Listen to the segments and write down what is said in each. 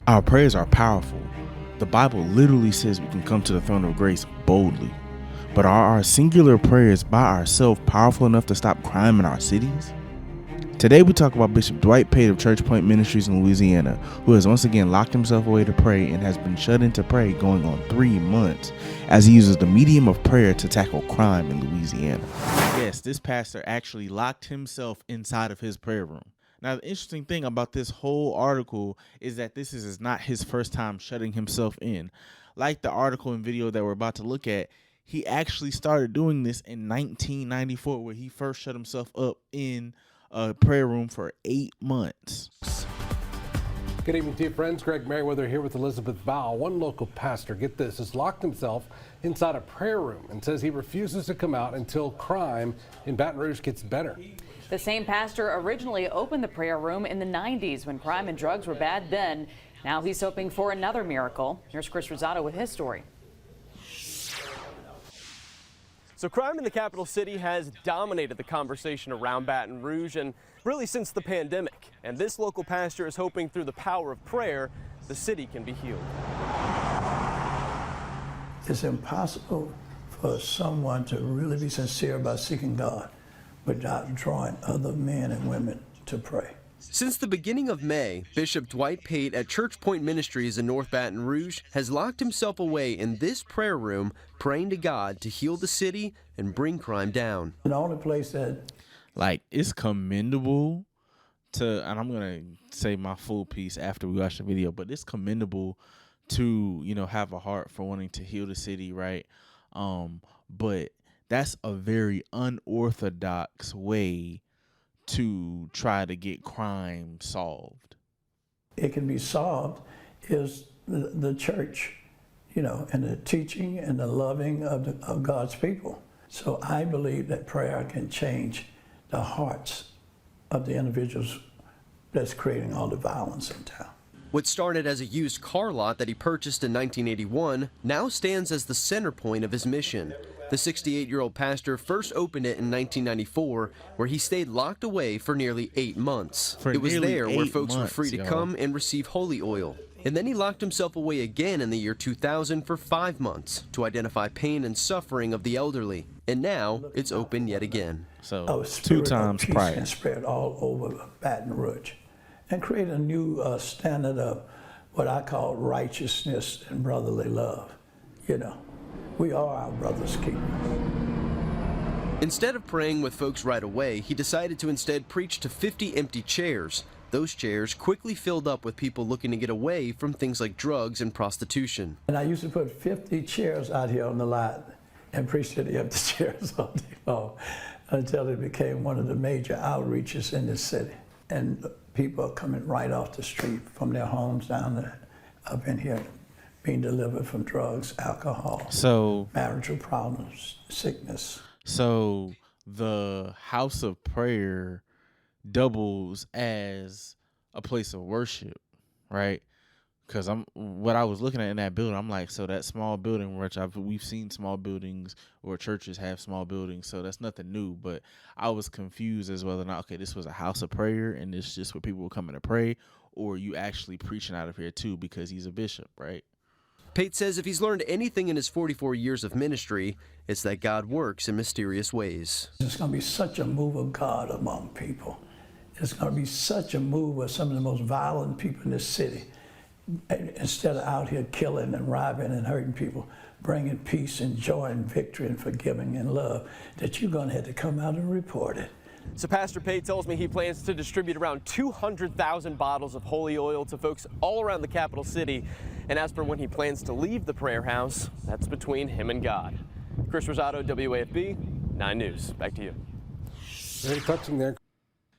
Our prayers are powerful. The Bible literally says we can come to the throne of grace boldly. But are our singular prayers by ourselves powerful enough to stop crime in our cities? Today we talk about Bishop Dwight Pate of Church Point Ministries in Louisiana, who has once again locked himself away to pray and has been shut in to pray going on 3 months as he uses the medium of prayer to tackle crime in Louisiana. Yes, this pastor actually locked himself inside of his prayer room. Now, the interesting thing about this whole article is that this is not his first time shutting himself in. Like the article and video that we're about to look at, he actually started doing this in 1994, where he first shut himself up in a prayer room for 8 months. Good evening to you, friends. Greg Merriweather here with Elizabeth Bow. One local pastor, get this, has locked himself inside a prayer room and says he refuses to come out until crime in Baton Rouge gets better. The same pastor originally opened the prayer room in the 90s when crime and drugs were bad then. Now he's hoping for another miracle. Here's Chris Rosado with his story. So crime in the capital city has dominated the conversation around Baton Rouge and really since the pandemic. And this local pastor is hoping through the power of prayer, the city can be healed. It's impossible for someone to really be sincere about seeking God without drawing other men and women to pray. Since the beginning of May, Bishop Dwight Pate at Church Point Ministries in North Baton Rouge has locked himself away in this prayer room, praying to God to heal the city and bring crime down. The only place that... it's commendable to, and I'm going to say my full piece after we watch the video, but it's commendable to, have a heart for wanting to heal the city, right? But that's a very unorthodox way to try to get crime solved. It can be solved is the church, and the teaching and the loving of God's people. So I believe that prayer can change the hearts of the individuals that's creating all the violence in town. What started as a used car lot that he purchased in 1981 now stands as the center point of his mission. The 68-year-old pastor first opened it in 1994, where he stayed locked away for nearly 8 months. It was there where folks were free to come and receive holy oil. And then he locked himself away again in the year 2000 for 5 months to identify pain and suffering of the elderly. And now it's open yet again. So 2 times prior. And spread all over Baton Rouge and create a new standard of what I call righteousness and brotherly love. We are our brother's keeper. Instead of praying with folks right away, he decided to instead preach to 50 empty chairs. Those chairs quickly filled up with people looking to get away from things like drugs and prostitution. And I used to put 50 chairs out here on the lot and preach to the empty chairs all day long until it became one of the major outreaches in this city. And people are coming right off the street from their homes down there, up in here, being delivered from drugs, alcohol, marital problems, sickness. So the house of prayer doubles as a place of worship, right? Because what I was looking at in that building, I'm like, so that small building, which we've seen small buildings or churches have small buildings, so that's nothing new. But I was confused as whether or not, okay, this was a house of prayer and it's just where people were coming to pray, or you actually preaching out of here too because he's a bishop, right? Pate says if he's learned anything in his 44 years of ministry, it's that God works in mysterious ways. There's going to be such a move of God among people. It's going to be such a move of some of the most violent people in this city. Instead of out here killing and robbing and hurting people, bringing peace and joy and victory and forgiving and love, that you're going to have to come out and report it. So Pastor Pate tells me he plans to distribute around 200,000 bottles of holy oil to folks all around the capital city. And as for when he plans to leave the prayer house, that's between him and God. Chris Rosado, WAFB 9 News. Back to you. Very touching there.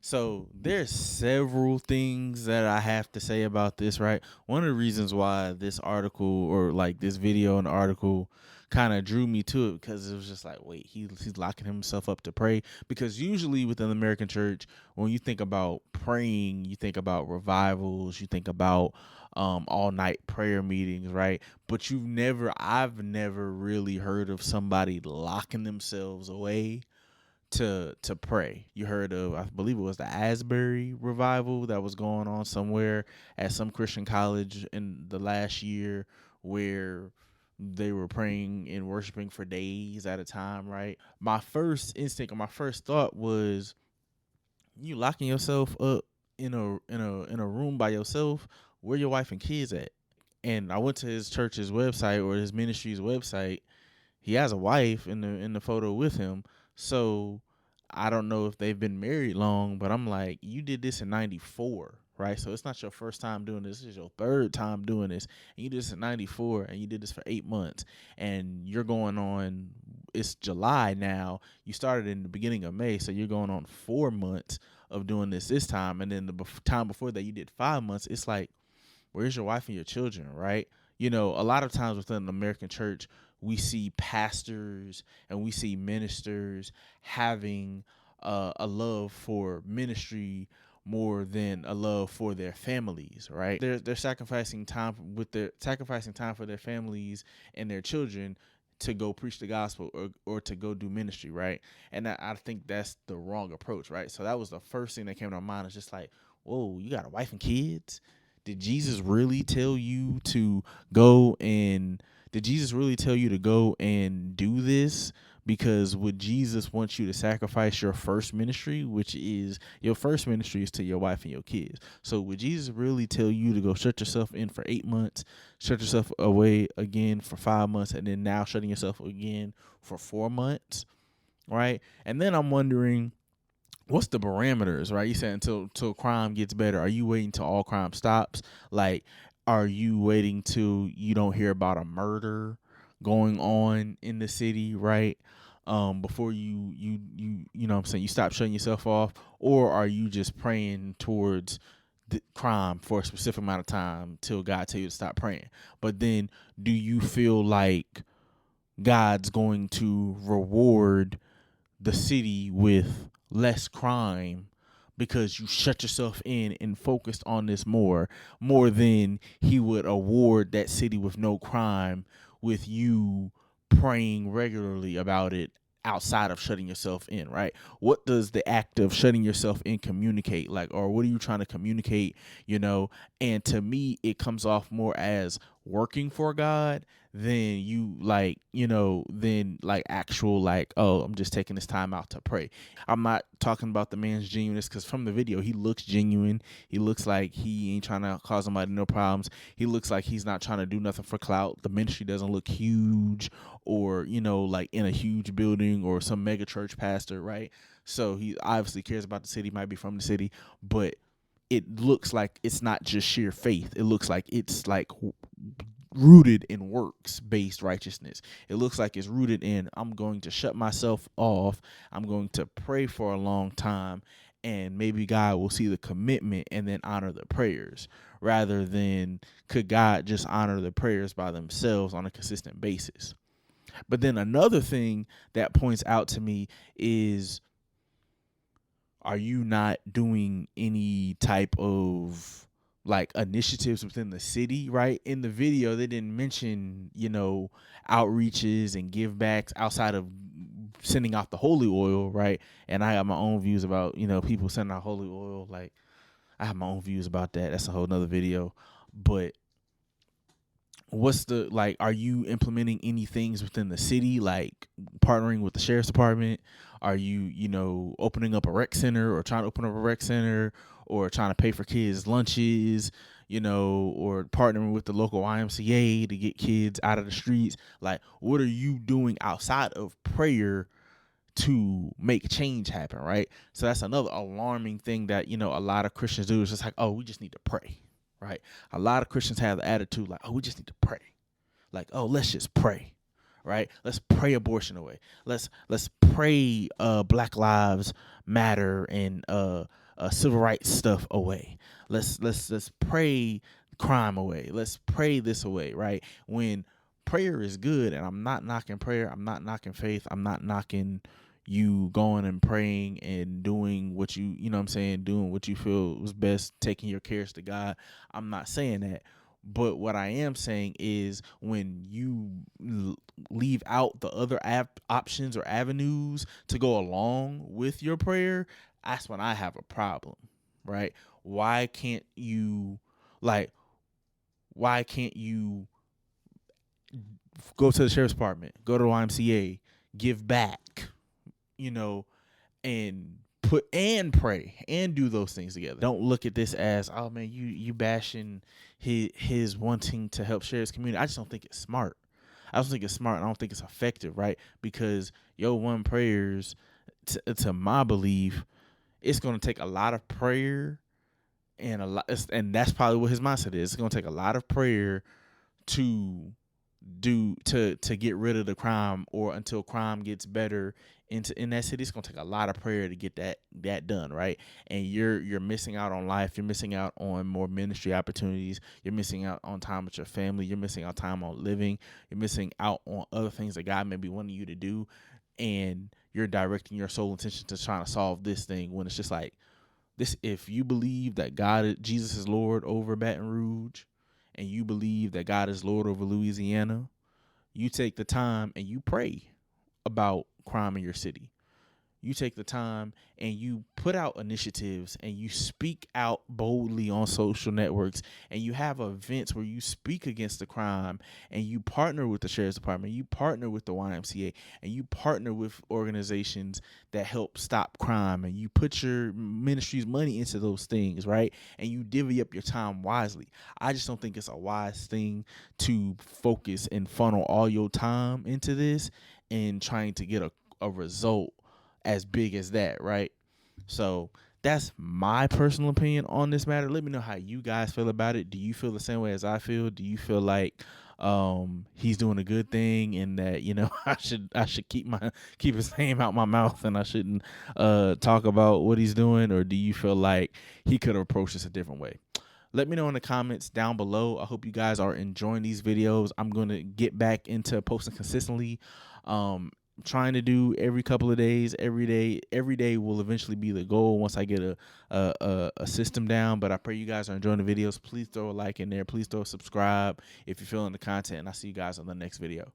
So there's several things that I have to say about this, right? One of the reasons why this article or this video and article kind of drew me to it, because it was just like, wait, he's locking himself up to pray. Because usually within the American church, when you think about praying, you think about revivals, you think about all night prayer meetings, right? But I've never really heard of somebody locking themselves away to pray. You heard of, I believe it was the Asbury revival that was going on somewhere at some Christian college in the last year, where they were praying and worshiping for days at a time, right? My first instinct or my first thought was, you locking yourself up in a room by yourself? Where your wife and kids at? And I went to his church's website or his ministry's website. He has a wife in the photo with him. So I don't know if they've been married long, but I'm like, you did this in 94, right? So it's not your first time doing this. This is your third time doing this. And you did this in 94 and you did this for 8 months. And you're going on, it's July now. You started in the beginning of May. So you're going on 4 months of doing this time. And then the time before that, you did 5 months. It's like, where's your wife and your children, right? You know, a lot of times within the American church, we see pastors and we see ministers having a love for ministry more than a love for their families, right? They're sacrificing time for their families and their children to go preach the gospel or to go do ministry, right? And I think that's the wrong approach, right? So that was the first thing that came to my mind. It's just like, whoa, you got a wife and kids? Did Jesus really tell you to go and do this? Because would Jesus want you to sacrifice your first ministry, which is your first ministry is to your wife and your kids? So would Jesus really tell you to go shut yourself in for 8 months, shut yourself away again for 5 months, and then now shutting yourself again for 4 months, right? And then I'm wondering, what's the parameters, right? You said until crime gets better. Are you waiting till all crime stops? Like, are you waiting till you don't hear about a murder going on in the city, right? Before you know what I'm saying, you stop shutting yourself off? Or are you just praying towards the crime for a specific amount of time till God tell you to stop praying? But then do you feel like God's going to reward the city with less crime because you shut yourself in and focused on this more than he would award that city with no crime with you praying regularly about it outside of shutting yourself in, right? What does the act of shutting yourself in communicate? Like, or what are you trying to communicate, you know? And to me, it comes off more as working for God than you like, you know, than like actual like, oh, I'm just taking this time out to pray. I'm not talking about the man's genuineness, because from the video, he looks genuine. He looks like he ain't trying to cause somebody no problems. He looks like he's not trying to do nothing for clout. The ministry doesn't look huge or, you know, like in a huge building or some mega church pastor, right? So he obviously cares about the city, might be from the city, but it looks like it's not just sheer faith. It looks like it's like rooted in works-based righteousness. It looks like it's rooted in, I'm going to shut myself off. I'm going to pray for a long time, and maybe God will see the commitment and then honor the prayers, rather than could God just honor the prayers by themselves on a consistent basis. But then another thing that points out to me is, are you not doing any type of like initiatives within the city, right? In the video, they didn't mention, you know, outreaches and give backs outside of sending out the holy oil, right? And I have my own views about, you know, people sending out holy oil. Like, I have my own views about that. That's a whole nother video. But what's the, like, are you implementing any things within the city, like partnering with the sheriff's department? Are you, you know, opening up a rec center or trying to open up a rec center, or trying to pay for kids' lunches, you know, or partnering with the local YMCA to get kids out of the streets? Like, what are you doing outside of prayer to make change happen, right? So that's another alarming thing that, you know, a lot of Christians do. Is just like, oh, we just need to pray, right? A lot of Christians have the attitude like, oh, we just need to pray. Like, oh, let's just pray, right? Let's pray abortion away. Let's pray Black Lives Matter and civil rights stuff away. Let's pray crime away. Let's pray this away, right? When prayer is good, and I'm not knocking prayer, I'm not knocking faith, I'm not knocking you going and praying and doing what you know what I'm saying, doing what you feel was best, taking your cares to God. I'm not saying that. But what I am saying is when you leave out the other options or avenues to go along with your prayer, that's when I have a problem, right? Why can't you, like, why can't you go to the sheriff's department, go to the YMCA, give back, you know, and pray and do those things together. Don't look at this as, oh man, you bashing his wanting to help share his community. I just don't think it's smart. I don't think it's smart. I don't think it's effective, right? Because your one prayers, to my belief, it's going to take a lot of prayer and and that's probably what his mindset is. It's going to take a lot of prayer to get rid of the crime, or until crime gets better in that city. It's gonna take a lot of prayer to get that done, right? And you're missing out on life. You're missing out on more ministry opportunities. You're missing out on time with your family. You're missing out time on living. You're missing out on other things that God may be wanting you to do, and you're directing your sole intention to trying to solve this thing, when it's just like this. If you believe that Jesus is Lord over Baton Rouge, and you believe that God is Lord over Louisiana, you take the time and you pray about crime in your city. You take the time and you put out initiatives and you speak out boldly on social networks, and you have events where you speak against the crime, and you partner with the sheriff's department, you partner with the YMCA, and you partner with organizations that help stop crime, and you put your ministry's money into those things, right? And you divvy up your time wisely. I just don't think it's a wise thing to focus and funnel all your time into this and trying to get a result as big as that, right? So that's my personal opinion on this matter. Let me know how you guys feel about it. Do you feel the same way as I feel? Do you feel like he's doing a good thing, and that, you know, I should keep his name out my mouth, and I shouldn't talk about what he's doing? Or do you feel like he could have approached this a different way? Let me know in the comments down below. I hope you guys are enjoying these videos. I'm going to get back into posting consistently. Trying to do every couple of days, every day will eventually be the goal once I get a system down. But I pray you guys are enjoying the videos. Please throw a like in there. Please throw a subscribe if you're feeling the content, and I'll see you guys on the next video.